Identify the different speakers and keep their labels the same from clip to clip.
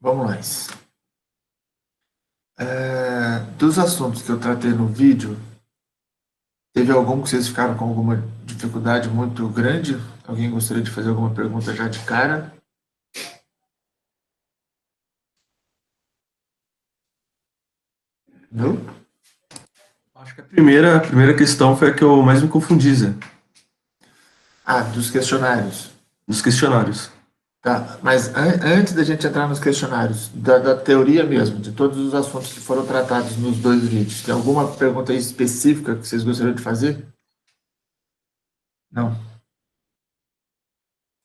Speaker 1: Vamos lá. Dos assuntos que eu tratei no vídeo, teve algum que vocês ficaram com alguma dificuldade muito grande? Alguém gostaria de fazer alguma pergunta já de cara? Viu?
Speaker 2: Acho que a primeira questão foi a que eu mais me confundi, Zé,
Speaker 1: Ah, dos questionários.
Speaker 2: dos questionários.
Speaker 1: Tá, mas antes da gente entrar nos questionários, da teoria mesmo, de todos os assuntos que foram tratados nos dois vídeos, tem alguma pergunta aí específica que vocês gostariam de fazer? Não.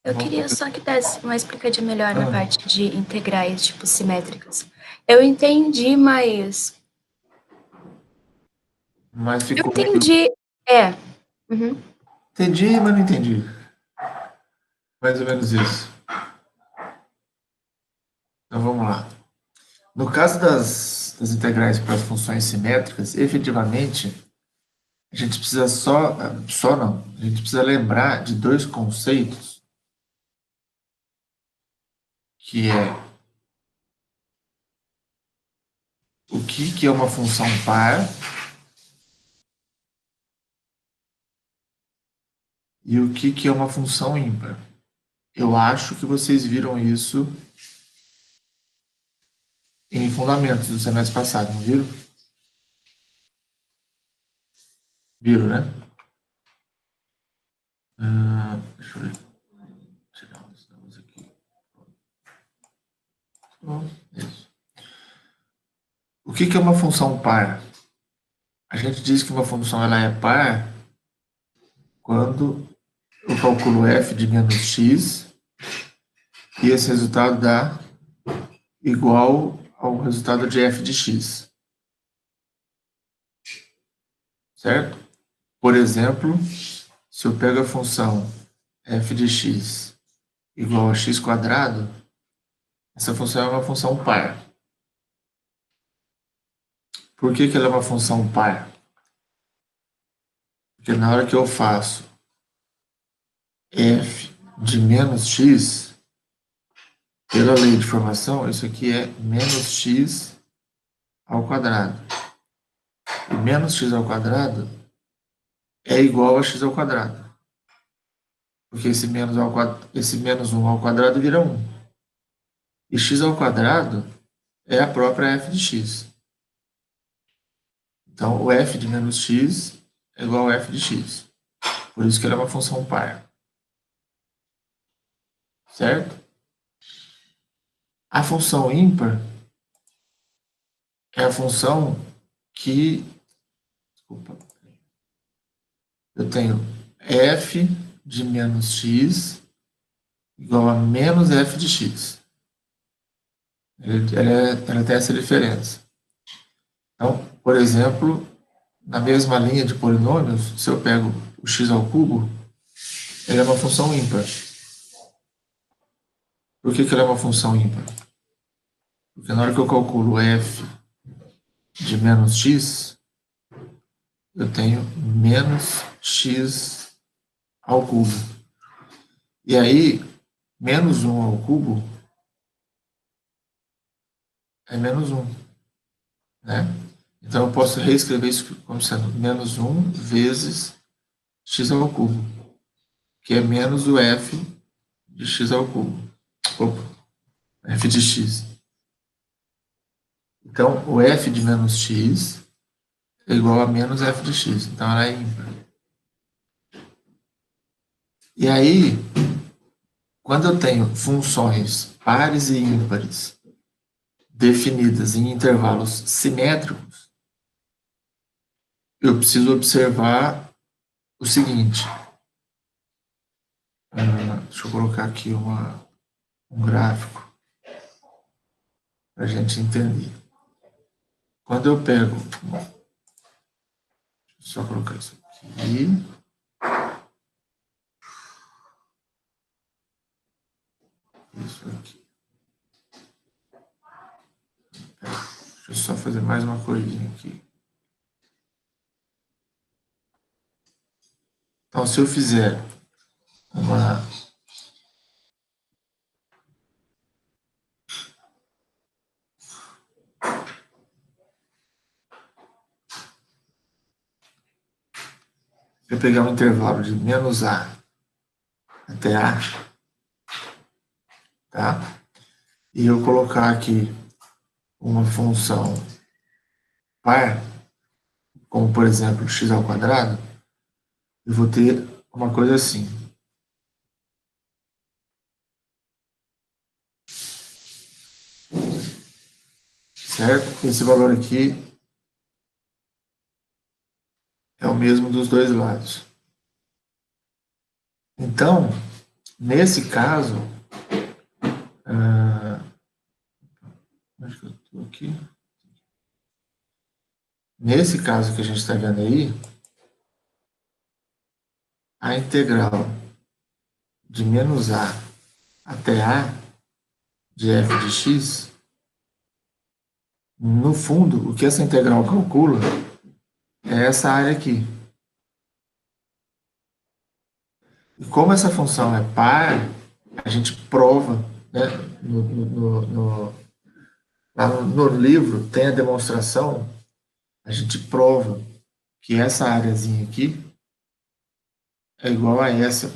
Speaker 3: Eu
Speaker 1: Vamos pro
Speaker 3: queria só que desse uma explicadinha melhor na
Speaker 1: Ah,
Speaker 3: parte de integrais, tipo, simétricas. Eu entendi, mas...
Speaker 1: mas
Speaker 3: Eu
Speaker 1: ficou meio.
Speaker 3: entendi... É. Uhum.
Speaker 1: Entendi, mas não entendi. Mais ou menos isso. Então vamos lá. No caso das integrais para as funções simétricas, efetivamente, a gente precisa só não, a gente precisa lembrar de dois conceitos, que é o que é uma função par e o que é uma função ímpar. Eu acho que vocês viram isso em fundamentos do semestre passado, não viram? Viram, né? Deixa eu ver. Tirar um dos números aqui. Isso. O que é uma função par? A gente diz que uma função ela é par quando eu calculo f de menos x e esse resultado dá igual ao resultado de f de x, certo? Por exemplo, se eu pego a função f de x igual a x quadrado, essa função é uma função par. Por que ela é uma função par? Porque na hora que eu faço f de menos x, pela lei de formação, isso aqui é menos x ao quadrado. E menos x ao quadrado é igual a x ao quadrado. Porque esse menos 1 ao quadrado vira 1. E x ao quadrado é a própria f de x. Então, o f de menos x é igual a f de x. Por isso que ela é uma função par. Certo? A função ímpar é a função que... Desculpa. Eu tenho f de menos x igual a menos f de x. Ela tem essa diferença. Então, por exemplo, na mesma linha de polinômios, se eu pego o x ao cubo, ele é uma função ímpar. Por que ela é uma função ímpar? Porque na hora que eu calculo f de menos x, eu tenho menos x ao cubo. E aí, menos 1 ao cubo é menos 1, né? Então eu posso reescrever isso como sendo menos 1 vezes x ao cubo, que é menos o f de x ao cubo. Opa, f de x. Então, o f de menos x é igual a menos f de x. Então, ela é ímpar. E aí, quando eu tenho funções pares e ímpares definidas em intervalos simétricos, eu preciso observar o seguinte. Deixa eu colocar aqui um gráfico para a gente entender. Quando eu pego... Deixa eu só colocar isso aqui. Isso aqui. Deixa eu só fazer mais uma coisinha aqui. Então, se eu fizer uma Se eu pegar um intervalo de menos a até a, tá? E eu colocar aqui uma função par, como por exemplo x ao quadrado, eu vou ter uma coisa assim. Certo? Esse valor aqui é o mesmo dos dois lados. Então, nesse caso, acho que eu estou aqui. Nesse caso que a gente está vendo aí, a integral de menos a até a de f de x, no fundo, o que essa integral calcula é essa área aqui. E como essa função é par, a gente prova, né, lá no livro tem a demonstração, a gente prova que essa áreazinha aqui é igual a essa.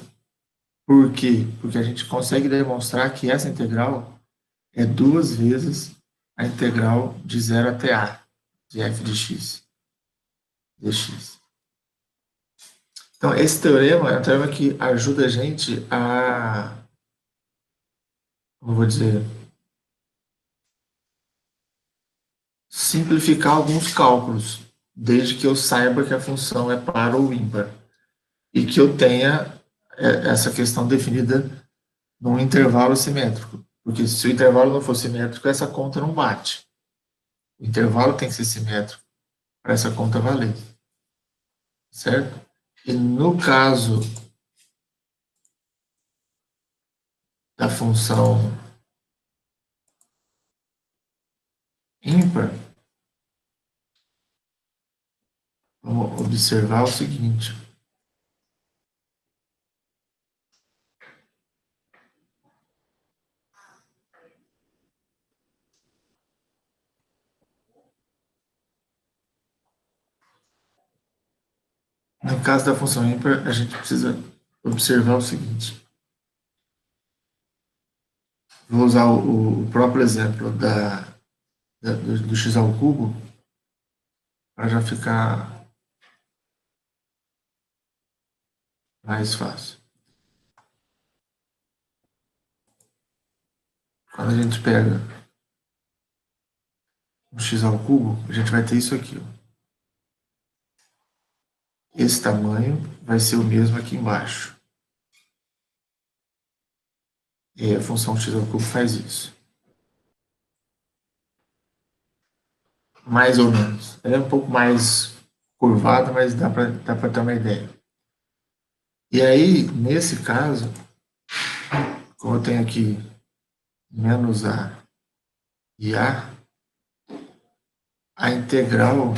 Speaker 1: Por quê? Porque a gente consegue demonstrar que essa integral é duas vezes a integral de 0 até a de f de x, dx. Então, esse teorema é um teorema que ajuda a gente a, como eu vou dizer, simplificar alguns cálculos, desde que eu saiba que a função é par ou ímpar, e que eu tenha essa questão definida num intervalo simétrico. Porque se o intervalo não for simétrico, essa conta não bate. O intervalo tem que ser simétrico para essa conta valer. Certo? E no caso da função ímpar, vamos observar o seguinte. No caso da função ímpar, a gente precisa observar o seguinte. Vou usar o próprio exemplo do x ao cubo para já ficar mais fácil. Quando a gente pega um x ao cubo, a gente vai ter isso aqui. Ó. Esse tamanho vai ser o mesmo aqui embaixo. E a função x ao cubo faz isso. Mais ou menos. Ela é um pouco mais curvada, mas dá para ter uma ideia. E aí, nesse caso, como eu tenho aqui menos a e a integral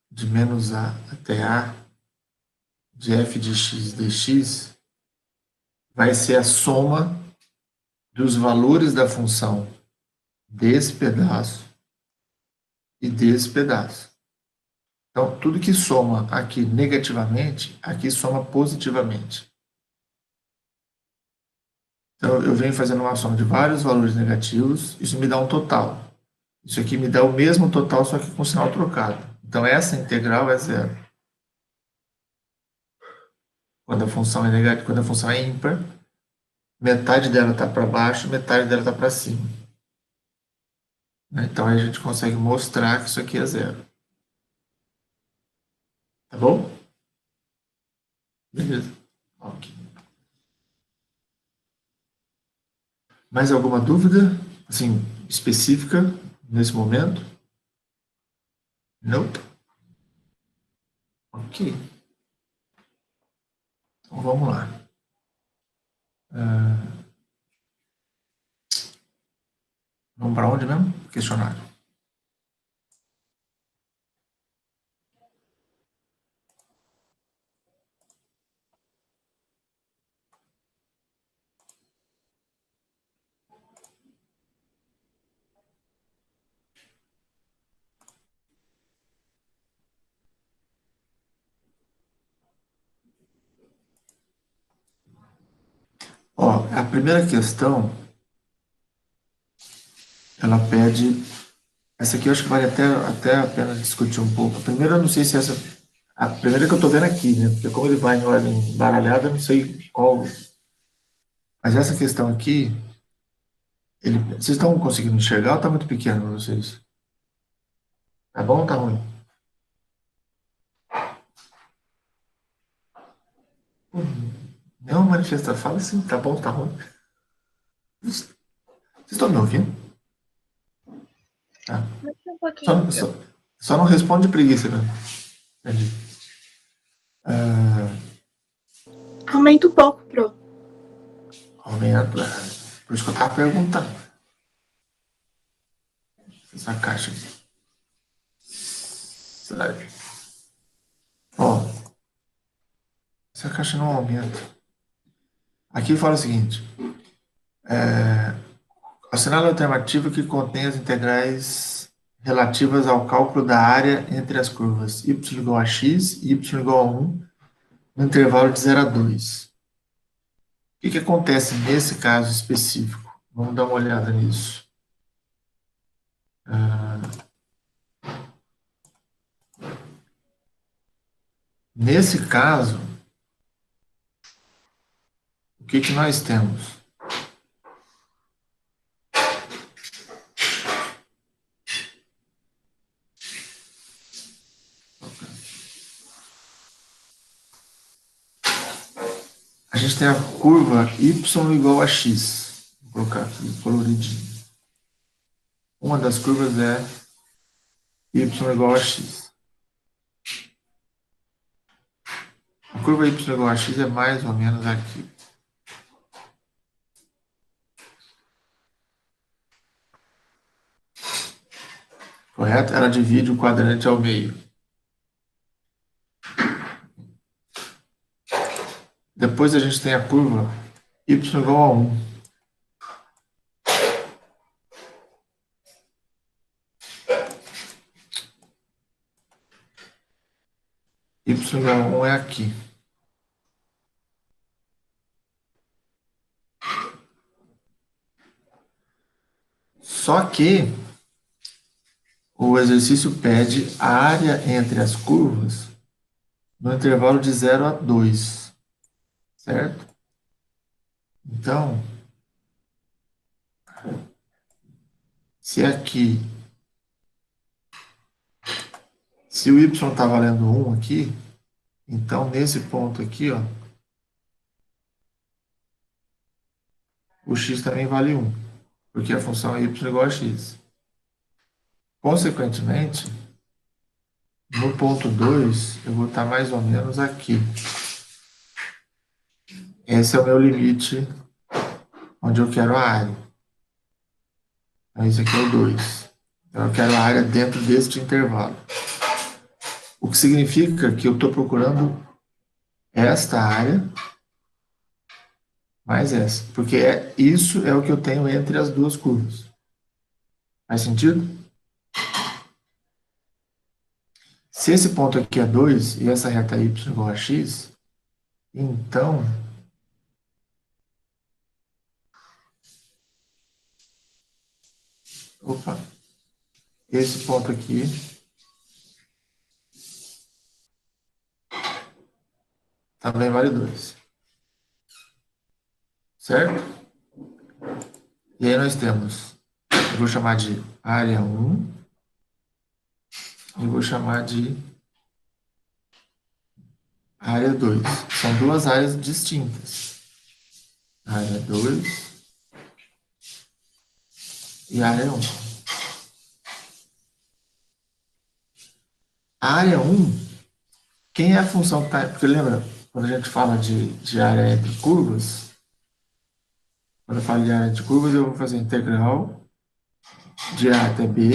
Speaker 1: de menos a até a de f de x dx vai ser a soma dos valores da função desse pedaço e desse pedaço. Então, tudo que soma aqui negativamente, aqui soma positivamente. Então, eu venho fazendo uma soma de vários valores negativos, isso me dá um total. Isso aqui me dá o mesmo total, só que com sinal trocado. Então, essa integral é zero. Quando a função é negativa, quando a função é ímpar, metade dela está para baixo, metade dela está para cima. Então, aí a gente consegue mostrar que isso aqui é zero. Tá bom? Beleza. Ok. Mais alguma dúvida, assim, específica nesse momento? Não? Ok. Então vamos lá. Vamos para onde mesmo? Questionário. Ó, a primeira questão, ela pede. Essa aqui eu acho que vale até a pena discutir um pouco. A primeira, eu não sei se essa. A primeira que eu tô vendo aqui, né? Porque como ele vai em ordem baralhada, eu não sei qual. Mas essa questão aqui, vocês estão conseguindo enxergar ou tá muito pequeno para vocês? Tá bom ou tá ruim? Não, manifesta, fala assim, tá bom, tá ruim. Vocês estão me ouvindo? Tá.
Speaker 3: Mais um
Speaker 1: Só,
Speaker 3: pouquinho, Pro.
Speaker 1: só, só não responde preguiça, né? Entendi.
Speaker 3: Aumenta um pouco, Pro.
Speaker 1: Aumenta. Por isso que eu tava perguntando. Essa caixa aqui. Sabe? Ó, essa caixa não aumenta. Aqui fala o seguinte. Assinale a alternativa que contém as integrais relativas ao cálculo da área entre as curvas y igual a x e y igual a 1 no intervalo de 0 a 2. O que acontece nesse caso específico? Vamos dar uma olhada nisso. Nesse caso, o que nós temos? A gente tem a curva y igual a x. Vou colocar aqui coloridinho. Uma das curvas é y igual a x. A curva y igual a x é mais ou menos aqui. Correto? Ela divide o quadrante ao meio. Depois a gente tem a curva y igual a 1. Y igual a 1 é aqui. Só que o exercício pede a área entre as curvas no intervalo de 0 a 2, certo? Então, se aqui, se o y está valendo 1 aqui, então nesse ponto aqui, ó, o x também vale 1, porque a função é y igual a x. Consequentemente, no ponto 2, eu vou estar mais ou menos aqui. Esse é o meu limite onde eu quero a área. Então, esse aqui é o 2. Então, eu quero a área dentro deste intervalo. O que significa que eu estou procurando esta área mais essa. Porque isso é o que eu tenho entre as duas curvas. Faz sentido? Se esse ponto aqui é 2 e essa reta y igual a x, então opa, esse ponto aqui também vale 2. Certo? E aí nós temos, eu vou chamar de área 1 e vou chamar de área 2. São duas áreas distintas. Área 2 e área 1. A área 1, quem é a função que está... Porque lembra, quando a gente fala de área entre curvas, quando eu falo de área de curvas, eu vou fazer integral de A até B,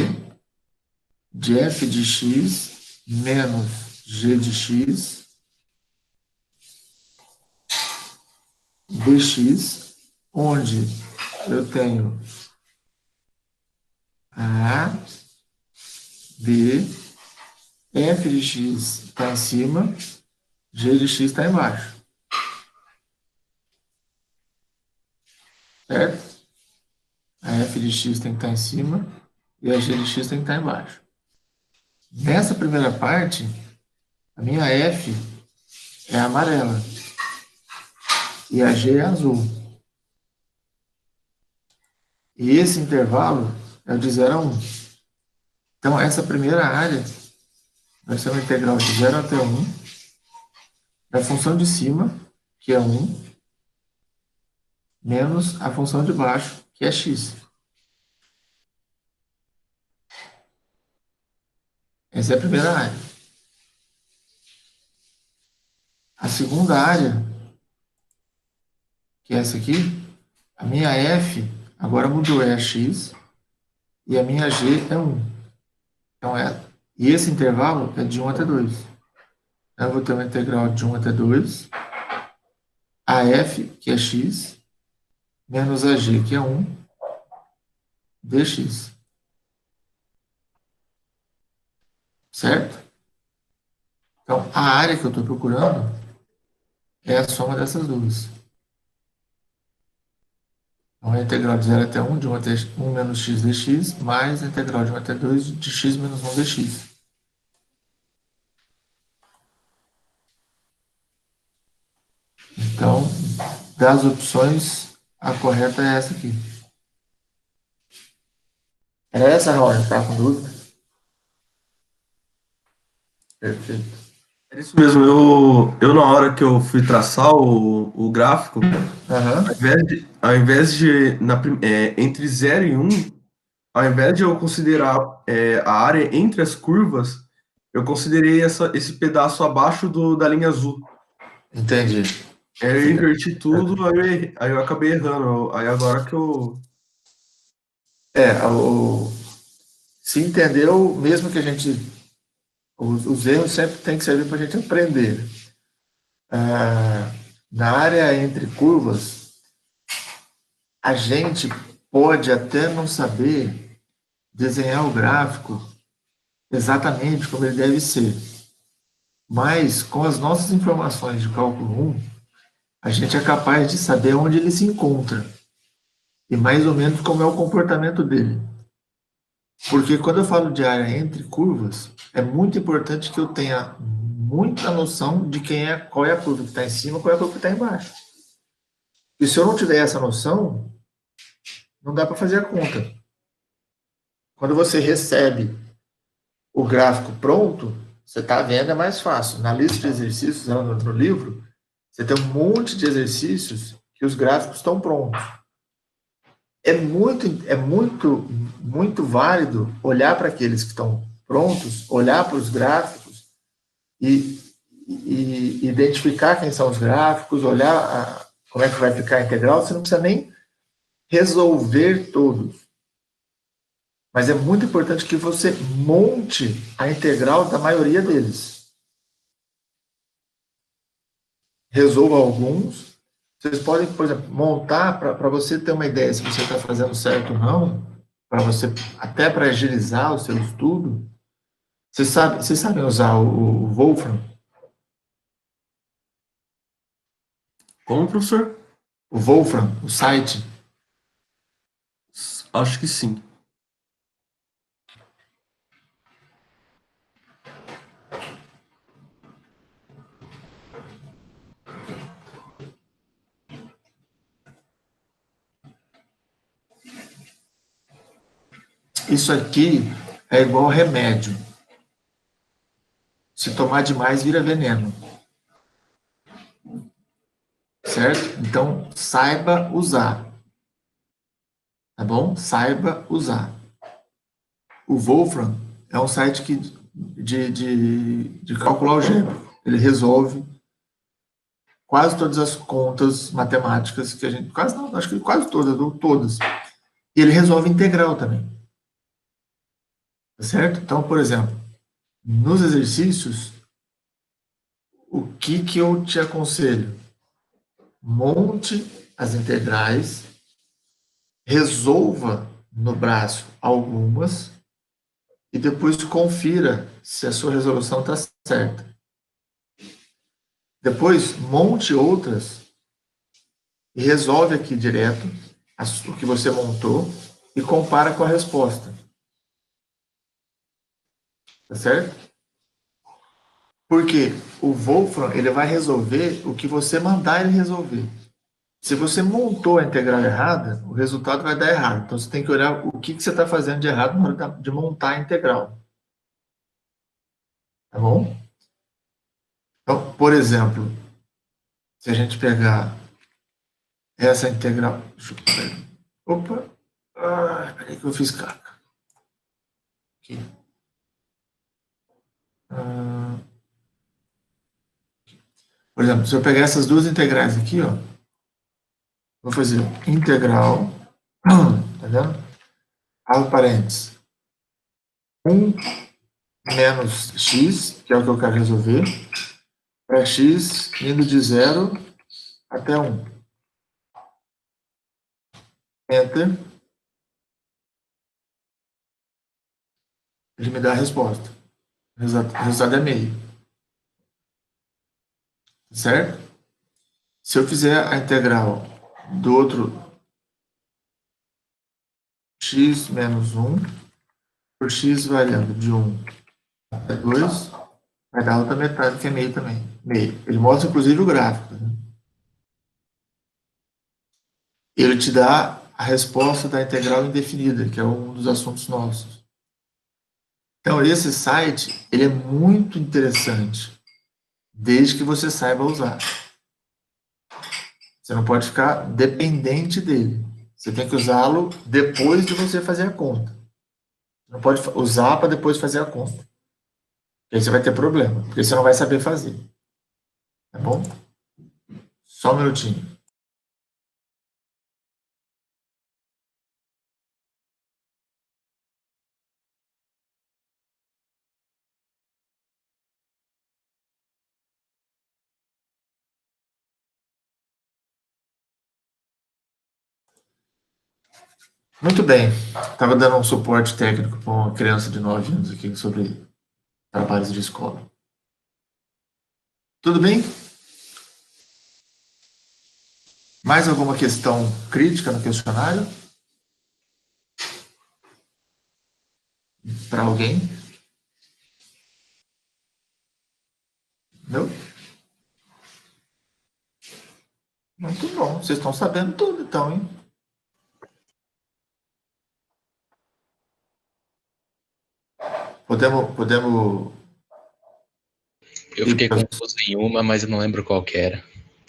Speaker 1: de f de x menos g de x dx, onde eu tenho A, B, f de x está em cima, g de x está embaixo. certo? A f de x tem que estar em cima e a g de x tem que estar embaixo. Nessa primeira parte, a minha f é amarela e a g é azul. E esse intervalo é o de 0 a 1. Então, essa primeira área vai ser uma integral de 0 até 1 da função de cima, que é 1, menos a função de baixo, que é x. Essa é a primeira área. A segunda área, que é essa aqui, a minha f agora mudou, é a x, e a minha g é 1. Então, e esse intervalo é de 1 até 2. Então, eu vou ter uma integral de 1 até 2, a f, que é x, menos a g, que é 1, dx. Certo? Então, a área que eu estou procurando é a soma dessas duas. Então, a integral de 0 até 1, de 1 até 1 menos x dx, mais a integral de 1 até 2 de x menos 1 dx. Então, das opções, a correta é essa aqui. Era essa, Raul? Estava com dúvida? Perfeito.
Speaker 2: É isso mesmo, na hora que eu fui traçar o gráfico,
Speaker 1: Aham.
Speaker 2: entre 0 e 1, ao invés de eu considerar a área entre as curvas, eu considerei esse pedaço abaixo da linha azul.
Speaker 1: Entendi.
Speaker 2: Aí eu inverti tudo, aí eu acabei errando. Aí agora que eu.
Speaker 1: Se entendeu, mesmo que a gente. Os erros sempre têm que servir para a gente aprender. Na área entre curvas, a gente pode até não saber desenhar o gráfico exatamente como ele deve ser. Mas, com as nossas informações de cálculo 1, a gente é capaz de saber onde ele se encontra e mais ou menos como é o comportamento dele. Porque quando eu falo de área entre curvas, é muito importante que eu tenha muita noção de qual é a curva que está em cima e qual é a curva que está embaixo. E se eu não tiver essa noção, não dá para fazer a conta. Quando você recebe o gráfico pronto, você está vendo, é mais fácil. Na lista de exercícios, no livro, você tem um monte de exercícios que os gráficos estão prontos. Muito válido olhar para aqueles que estão prontos, olhar para os gráficos e identificar quem são os gráficos, olhar como é que vai ficar a integral. Você não precisa nem resolver todos. Mas é muito importante que você monte a integral da maioria deles. Resolva alguns. Vocês podem, por exemplo, montar para você ter uma ideia se você está fazendo certo ou não, para você até para agilizar o seu estudo. Vocês sabem usar o Wolfram?
Speaker 2: Como, professor?
Speaker 1: O Wolfram, o site?
Speaker 2: Acho que sim.
Speaker 1: Isso aqui é igual remédio. Se tomar demais, vira veneno. Certo? Então, saiba usar. Tá bom? Saiba usar. O Wolfram é um site de cálculo algébrico. Ele resolve quase todas as contas matemáticas que a gente... Quase não, acho que quase todas, ou todas. E ele resolve integral também. Tá certo? Então, por exemplo, nos exercícios, o que eu te aconselho? Monte as integrais, resolva no braço algumas e depois confira se a sua resolução está certa. Depois, monte outras e resolve aqui direto o que você montou e compara com a resposta. Tá certo? Porque o Wolfram, ele vai resolver o que você mandar ele resolver. Se você montou a integral errada, o resultado vai dar errado. Então, você tem que olhar o que você está fazendo de errado na hora de montar a integral. Tá bom? Então, por exemplo, se a gente pegar essa integral... Opa! Peraí que eu fiz caca. Aqui. Por exemplo, se eu pegar essas duas integrais aqui, ó, vou fazer integral, tá vendo? Abro parênteses. 1 menos x, que é o que eu quero resolver, para x indo de 0 até 1. Enter. Ele me dá a resposta. O resultado é meio. Certo? Se eu fizer a integral do outro x menos 1 por x variando de 1 até 2, vai dar a outra metade, que é meio também. Meio. Ele mostra, inclusive, o gráfico. Né? Ele te dá a resposta da integral indefinida, que é um dos assuntos nossos. Então, esse site, ele é muito interessante, desde que você saiba usar. Você não pode ficar dependente dele. Você tem que usá-lo depois de você fazer a conta. Não pode usar para depois fazer a conta. Aí você vai ter problema, porque você não vai saber fazer. Tá bom? Só um minutinho. Muito bem. Estava dando um suporte técnico para uma criança de 9 anos aqui sobre trabalhos de escola. Tudo bem? Mais alguma questão crítica no questionário? Para alguém? Não? Muito bom. Vocês estão sabendo tudo, então, hein? Podemos...
Speaker 4: Eu fiquei confuso em uma, mas eu não lembro qual que era.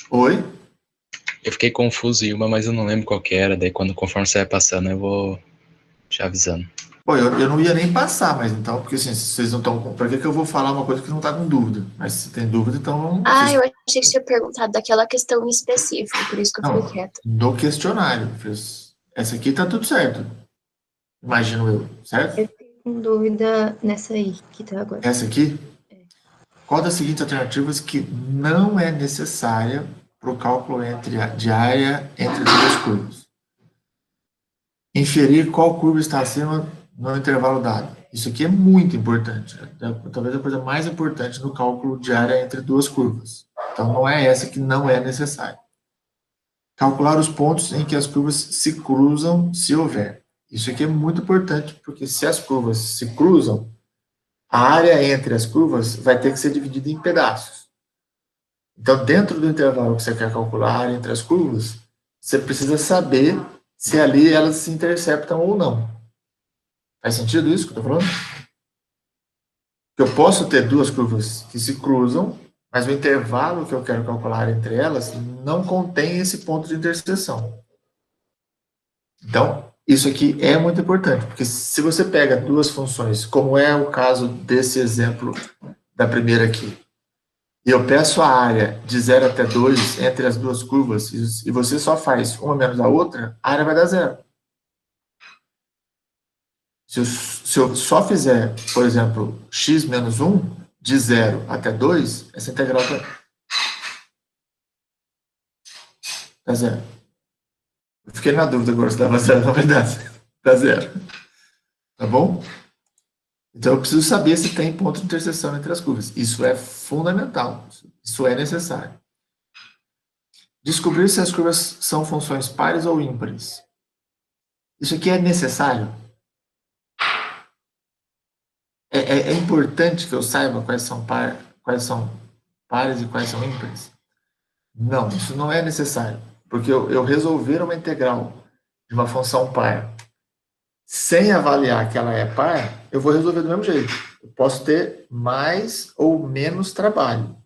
Speaker 1: Oi?
Speaker 4: Eu fiquei confuso em uma, mas eu não lembro qual que era. Daí, conforme você vai passando, eu vou te avisando.
Speaker 1: Pô, eu não ia nem passar, mas então, porque assim, vocês não estão... Para que eu vou falar uma coisa que não está com dúvida? Mas se tem dúvida, então vamos...
Speaker 3: Eu achei que você tinha perguntado daquela questão em específico, por isso que eu fiquei quieta.
Speaker 1: Do questionário. Essa aqui tá tudo certo. Imagino eu, certo?
Speaker 5: Eu fiquei com dúvida nessa aí, que tá agora.
Speaker 1: Essa aqui? Qual das seguintes alternativas que não é necessária para o cálculo de área entre duas curvas? Inferir qual curva está acima no intervalo dado. Isso aqui é muito importante. Talvez a coisa mais importante no cálculo de área entre duas curvas. Então, não é essa que não é necessária. Calcular os pontos em que as curvas se cruzam, se houver. Isso aqui é muito importante, porque se as curvas se cruzam, a área entre as curvas vai ter que ser dividida em pedaços. Então, dentro do intervalo que você quer calcular a área entre as curvas, você precisa saber se ali elas se interceptam ou não. Faz sentido isso que eu estou falando? Eu posso ter duas curvas que se cruzam, mas o intervalo que eu quero calcular entre elas não contém esse ponto de interseção. Então, isso aqui é muito importante, porque se você pega duas funções, como é o caso desse exemplo da primeira aqui, e eu peço a área de 0 até 2 entre as duas curvas, e você só faz uma menos a outra, a área vai dar 0. Se eu só fizer, por exemplo, x menos 1, de 0 até 2, essa integral dá 0. Eu fiquei na dúvida agora se dava 0, na verdade. Dá 0. Tá bom? Então, eu preciso saber se tem ponto de interseção entre as curvas. Isso é fundamental. Isso é necessário. Descobrir se as curvas são funções pares ou ímpares. Isso aqui é necessário? É importante que eu saiba quais são pares e quais são ímpares? Não, isso não é necessário. Porque eu resolver uma integral de uma função par sem avaliar que ela é par, eu vou resolver do mesmo jeito. Eu posso ter mais ou menos trabalho.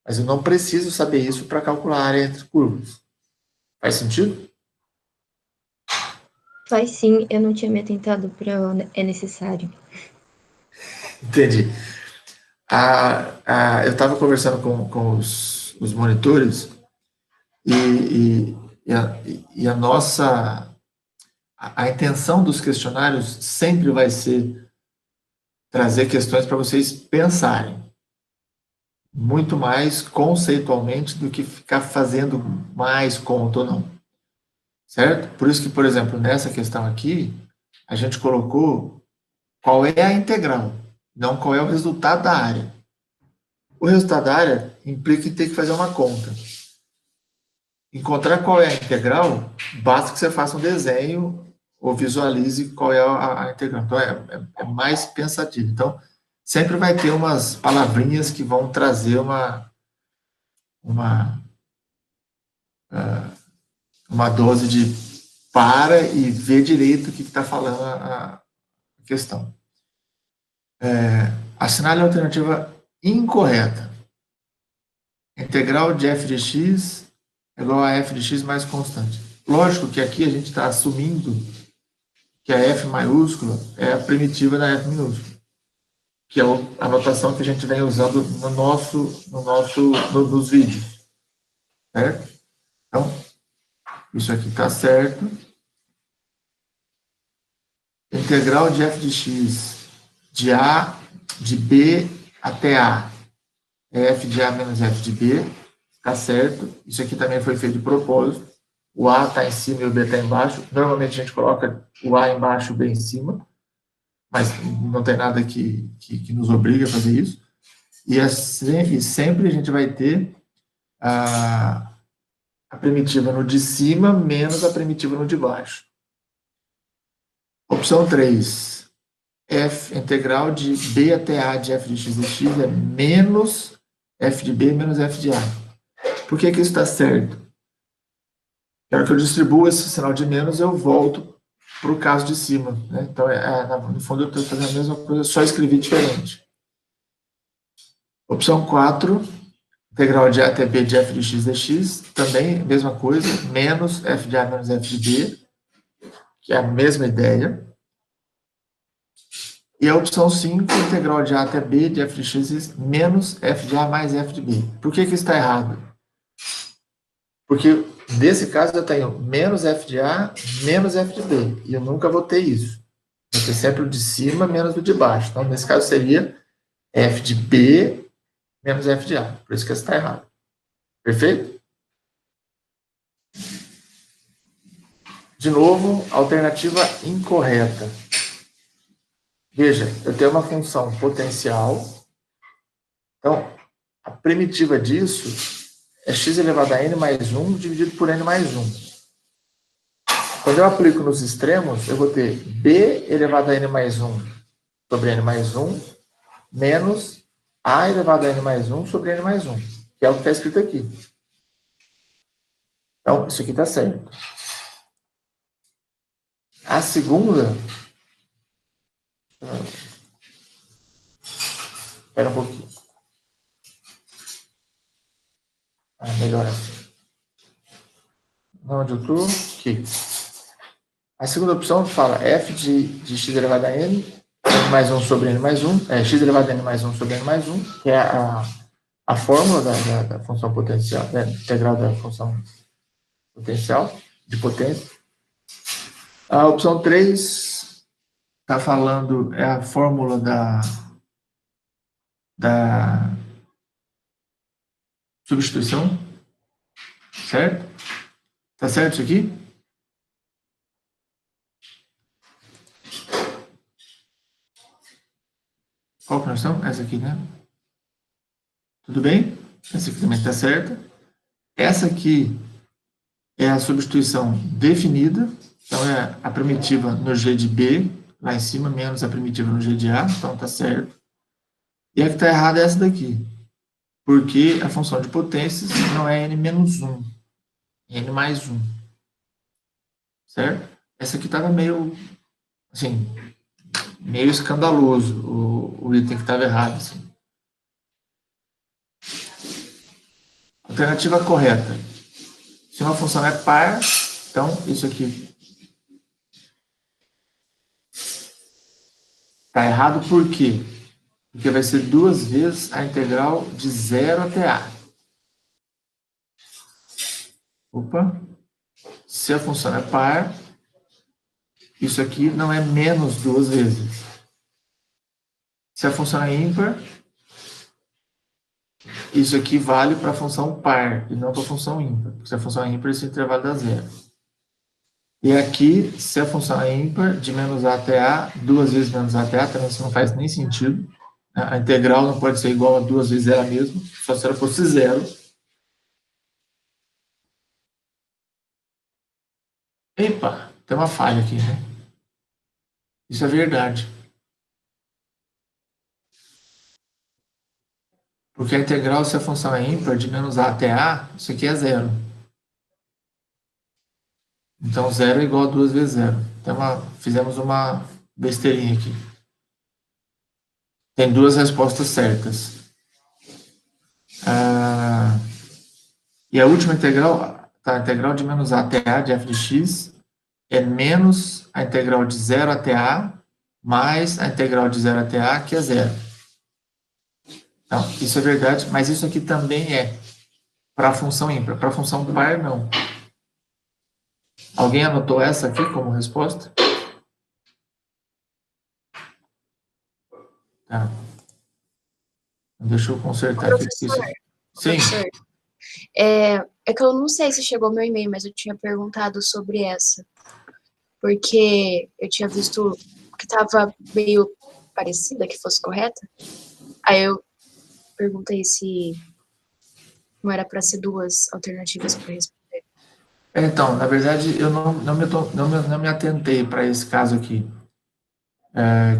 Speaker 1: Mas eu não preciso saber isso para calcular a área entre curvas. Faz sentido?
Speaker 5: Faz sim, eu não tinha me atentado para é necessário.
Speaker 1: Entendi. Eu estava conversando com os monitores e a nossa... A intenção dos questionários sempre vai ser trazer questões para vocês pensarem. Muito mais conceitualmente do que ficar fazendo mais conta ou não. Certo? Por isso que, por exemplo, nessa questão aqui, a gente colocou qual é a integral, não qual é o resultado da área. O resultado da área implica em ter que fazer uma conta. Encontrar qual é a integral, basta que você faça um desenho ou visualize qual é a integral. Então, é mais pensativo. Então, sempre vai ter umas palavrinhas que vão trazer uma dose de para e ver direito o que está falando a questão. Assinale a alternativa incorreta. Integral de f de x é igual a f de x mais constante. Lógico que aqui a gente está assumindo que a f maiúscula é a primitiva da f minúscula, que é a notação que a gente vem usando nos vídeos. Certo? Então, isso aqui está certo. Integral de f de x de b até a é f de a menos f de b, está certo. Isso aqui também foi feito de propósito. O a está em cima e o b está embaixo. Normalmente a gente coloca o a embaixo e o b em cima, mas não tem nada que nos obriga a fazer isso. E sempre a gente vai ter a primitiva no de cima menos a primitiva no de baixo. Opção 3. F integral de b até a de f de x de x é menos f de b menos f de a. Por que isso está certo? Na hora que eu distribuo esse sinal de menos, eu volto para o caso de cima. Né? Então, no fundo, eu estou fazendo a mesma coisa, só escrevi diferente. Opção 4, integral de a até b de f de x dx, também mesma coisa, menos f de a menos f de b, que é a mesma ideia. E a opção 5, integral de a até b de f de x menos f de a mais f de b. Por que isso está errado? Porque, nesse caso, eu tenho menos f de a menos f de b. E eu nunca vou ter isso. Vou ter sempre o de cima menos o de baixo. Então, nesse caso, seria f de b menos f de a. Por isso que isso está errado. Perfeito? De novo, alternativa incorreta. Veja, eu tenho uma função potencial. Então, a primitiva disso é x elevado a n mais 1 dividido por n mais 1. Quando eu aplico nos extremos, eu vou ter b elevado a n mais 1 sobre n mais 1 menos a elevado a n mais 1 sobre n mais 1, que é o que está escrito aqui. Então, isso aqui está certo. A segunda... Espera um pouquinho. Melhor assim. Onde eu estou? Aqui. A segunda opção fala f de x elevado a n, n mais 1 sobre n mais 1, x elevado a n mais 1 sobre n mais 1, que é a fórmula da função potencial, da integral da função potencial, de potência. A opção 3 está falando, é a fórmula da substituição, certo? Tá certo isso aqui? Qual que nós estamos? Essa aqui, né? Tudo bem? Essa aqui também está certa. Essa aqui é a substituição definida, então é a primitiva no G de B, lá em cima, menos a primitiva no G de A, então tá certo. E a que está errada é essa daqui, porque a função de potências não é n menos 1, é n mais 1, certo? Essa aqui estava meio, assim, meio escandaloso, o item que estava errado, assim. Alternativa correta. Se uma função é par, então isso aqui está errado por quê? Porque vai ser 2 vezes a integral de 0 até A. Opa! Se a função é par, isso aqui não é menos 2 vezes. Se a função é ímpar, isso aqui vale para a função par e não para a função ímpar. Porque se a função é ímpar, esse intervalo dá zero. E aqui, se a função é ímpar, de menos A até A, 2 vezes menos A até A, também isso não faz nem sentido. A integral não pode ser igual a 2 vezes ela mesma, só se ela fosse zero. Epa, tem uma falha aqui, né? Isso é verdade. Porque a integral, se a função é ímpar, de menos A até A, isso aqui é zero. Então, zero é igual a 2 vezes zero. Então, fizemos uma besteirinha aqui. Tem duas respostas certas. E a última integral, tá, a integral de menos A até A de f de x é menos a integral de 0 até A mais a integral de 0 até A, que é zero. Então, isso é verdade, mas isso aqui também é para a função ímpar. Para a função par, não. Alguém anotou essa aqui como resposta? Tá. Deixa eu consertar aqui.
Speaker 3: Professor,
Speaker 1: Sim.
Speaker 3: professor, é que eu não sei se chegou meu e-mail, mas eu tinha perguntado sobre essa. Porque eu tinha visto que estava meio parecida, que fosse correta. Aí eu perguntei se não era para ser duas alternativas para responder.
Speaker 1: Então, na verdade, eu não me atentei para esse caso aqui.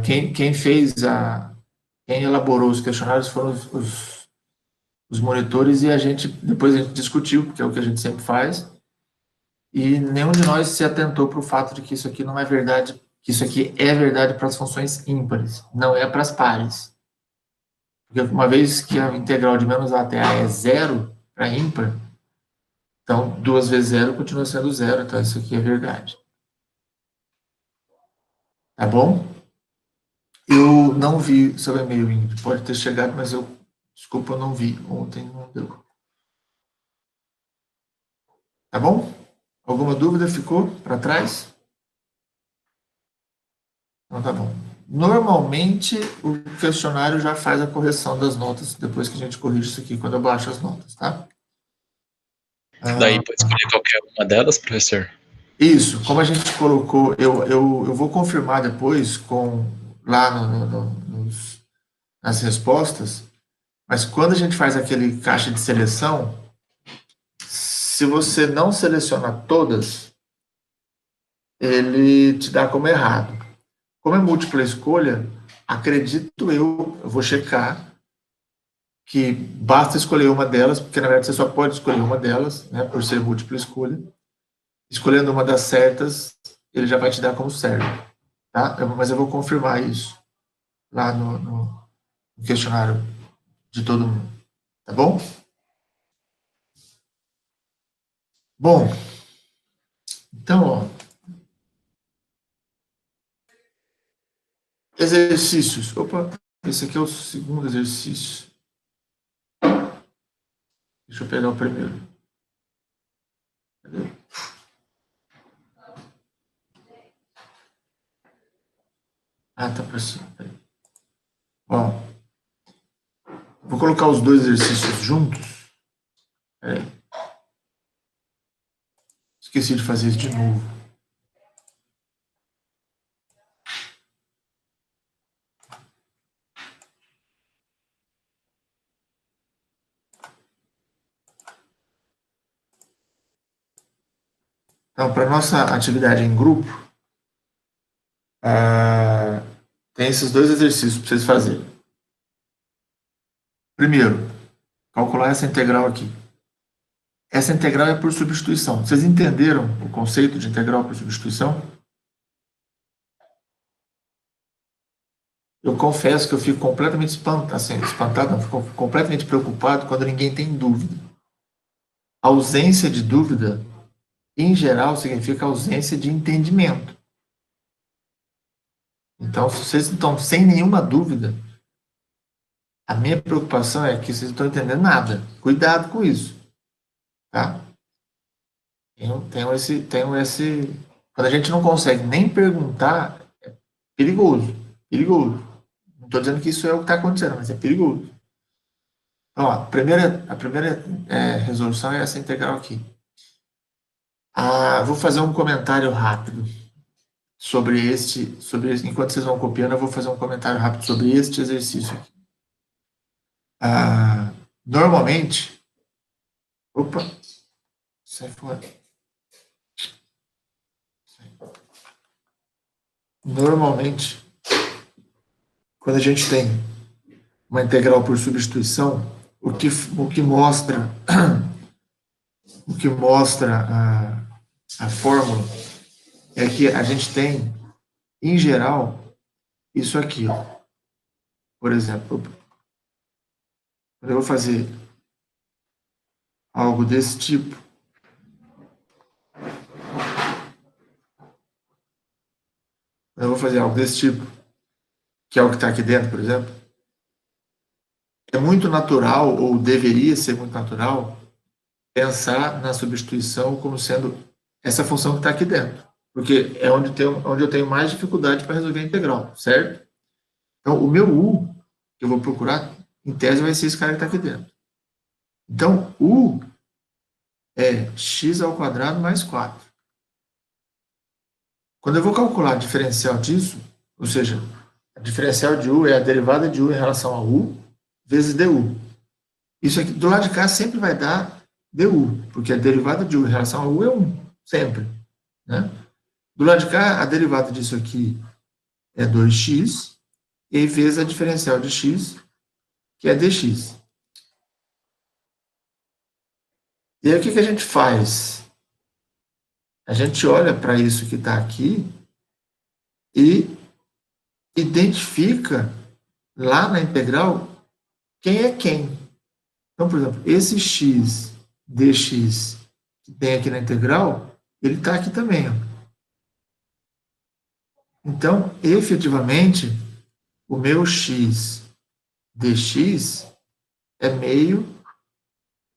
Speaker 1: Quem elaborou os questionários foram os monitores e depois a gente discutiu, porque é o que a gente sempre faz, e nenhum de nós se atentou para o fato de que isso aqui não é verdade, que isso aqui é verdade para as funções ímpares, não é para as pares. Porque uma vez que a integral de menos a até a é zero para ímpar, então 2 vezes zero continua sendo zero, então isso aqui é verdade. Tá bom? Eu não vi seu e-mail, Ingrid. Pode ter chegado, mas desculpa, eu não vi. Ontem não deu. Tá bom? Alguma dúvida ficou para trás? Então tá bom. Normalmente, o questionário já faz a correção das notas depois que a gente corrige isso aqui, quando eu baixo as notas, tá?
Speaker 4: Daí pode escolher qualquer uma delas, professor?
Speaker 1: Isso, como a gente colocou, eu vou confirmar depois lá nas respostas, mas quando a gente faz aquele caixa de seleção, se você não seleciona todas, ele te dá como errado. Como é múltipla escolha, acredito eu vou checar que basta escolher uma delas, porque na verdade você só pode escolher uma delas, né, por ser múltipla escolha. Escolhendo uma das certas, ele já vai te dar como certo, tá? Mas eu vou confirmar isso lá no questionário de todo mundo, tá bom? Bom, então, ó, exercícios. Opa, esse aqui é o segundo exercício. Deixa eu pegar o primeiro. Cadê? Ah, tá pra cima. Peraí. Ó, vou colocar os dois exercícios juntos. Peraí. Esqueci de fazer isso de novo. Então, para nossa atividade em grupo, tem esses dois exercícios para vocês fazerem. Primeiro, calcular essa integral aqui. Essa integral é por substituição. Vocês entenderam o conceito de integral por substituição? Eu confesso que eu fico completamente espantado, não, fico completamente preocupado quando ninguém tem dúvida. A ausência de dúvida, em geral, significa ausência de entendimento. Então, se vocês estão sem nenhuma dúvida, a minha preocupação é que vocês não estão entendendo nada. Cuidado com isso. Tá? Tenho esse... Quando a gente não consegue nem perguntar, é perigoso. Perigoso. Não estou dizendo que isso é o que está acontecendo, mas é perigoso. Então, ó, a primeira resolução é essa integral aqui. Vou fazer um comentário rápido sobre enquanto vocês vão copiando, eu vou fazer um comentário rápido sobre este exercício aqui. Normalmente, opa, sai fora. Normalmente, quando a gente tem uma integral por substituição, o que mostra a fórmula é que a gente tem, em geral, isso aqui, ó. Por exemplo, quando eu vou fazer algo desse tipo, que é o que está aqui dentro, por exemplo, é muito natural, ou deveria ser muito natural, pensar na substituição como sendo essa função que está aqui dentro. Porque é onde eu tenho mais dificuldade para resolver a integral, certo? Então, o meu u, que eu vou procurar, em tese, vai ser esse cara que está aqui dentro. Então, u é x² mais 4. Quando eu vou calcular a diferencial disso, ou seja, a diferencial de u é a derivada de u em relação a u vezes du. Isso aqui, do lado de cá, sempre vai dar du, porque a derivada de u em relação a u é 1, sempre. Né? Do lado de cá, a derivada disso aqui é 2x, e vezes a diferencial de x, que é dx. E aí, o que a gente faz? A gente olha para isso que está aqui e identifica lá na integral quem é quem. Então, por exemplo, esse x dx que tem aqui na integral, ele está aqui também. Ó. Então, efetivamente, o meu x dx é meio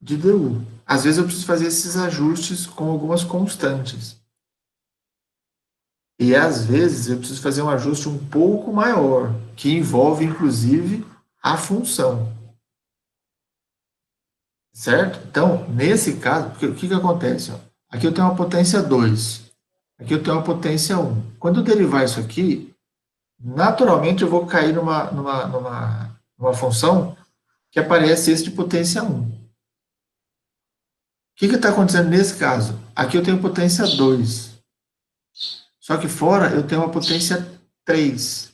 Speaker 1: de du. Às vezes eu preciso fazer esses ajustes com algumas constantes. E às vezes eu preciso fazer um ajuste um pouco maior, que envolve, inclusive, a função. Certo? Então, nesse caso, o que acontece? Ó? Aqui eu tenho uma potência 2. Aqui eu tenho uma potência 1. Quando eu derivar isso aqui, naturalmente eu vou cair numa função que aparece esse de potência 1. O que está acontecendo nesse caso? Aqui eu tenho potência 2. Só que fora eu tenho uma potência 3.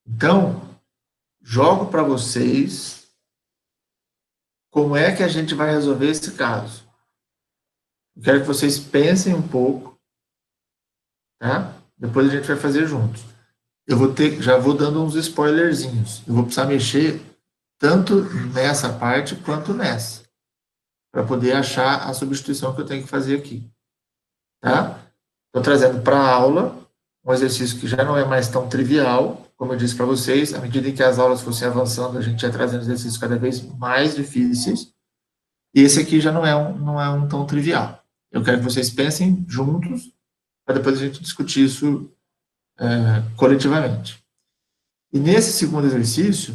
Speaker 1: Então, jogo para vocês como é que a gente vai resolver esse caso. Eu quero que vocês pensem um pouco, tá? Depois a gente vai fazer juntos. Já vou dando uns spoilerzinhos. Eu vou precisar mexer tanto nessa parte quanto nessa, para poder achar a substituição que eu tenho que fazer aqui. Tá? Estou trazendo para a aula um exercício que já não é mais tão trivial, como eu disse para vocês, à medida em que as aulas fossem avançando, a gente ia trazendo exercícios cada vez mais difíceis, e esse aqui já não é um tão trivial. Eu quero que vocês pensem juntos, para depois a gente discutir isso coletivamente. E nesse segundo exercício,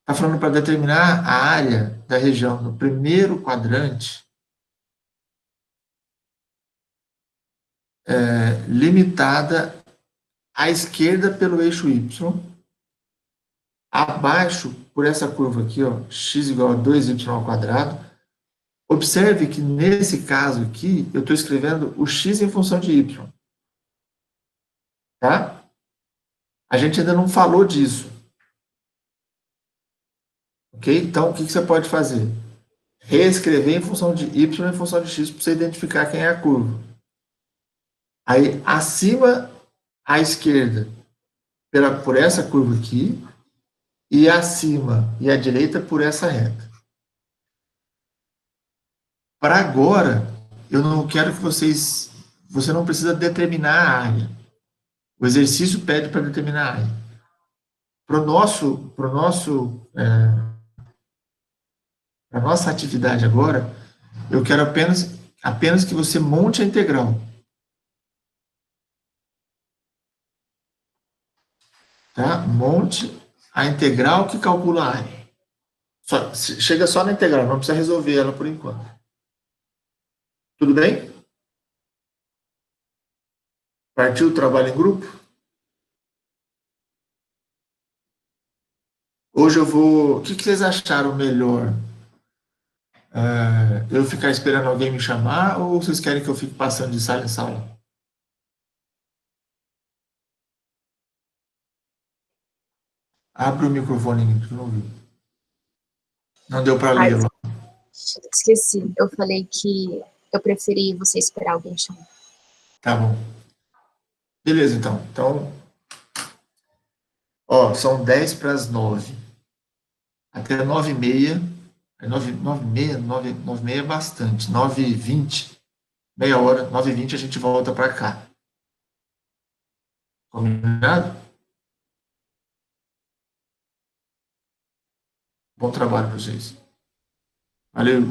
Speaker 1: está falando para determinar a área da região do primeiro quadrante limitada à esquerda pelo eixo y, abaixo por essa curva aqui, ó, x igual a 2y², Observe que nesse caso aqui, eu estou escrevendo o x em função de y. Tá? A gente ainda não falou disso. Ok? Então, o que você pode fazer? Reescrever em função de y em função de x para você identificar quem é a curva. Aí, acima à esquerda, por essa curva aqui, e acima e à direita por essa reta. Para agora, eu não quero que vocês... Você não precisa determinar a área. O exercício pede para determinar a área. Para a nossa atividade agora, eu quero apenas que você monte a integral. Tá? Monte a integral que calcula a área. Chega só na integral, não precisa resolver ela por enquanto. Tudo bem? Partiu o trabalho em grupo? Hoje eu vou... O que vocês acharam melhor? Eu ficar esperando alguém me chamar ou vocês querem que eu fique passando de sala em sala? Abre o microfone, que eu não vi. Não deu para ler.
Speaker 3: Esqueci. Eu falei que eu preferi você esperar alguém chamar.
Speaker 1: Tá bom. Beleza, então. Então, ó, são 10 para as 9. Até 9h30. 9h30 é bastante. 9h20, meia hora, 9h20 a gente volta para cá. Combinado? Bom trabalho para vocês. Valeu.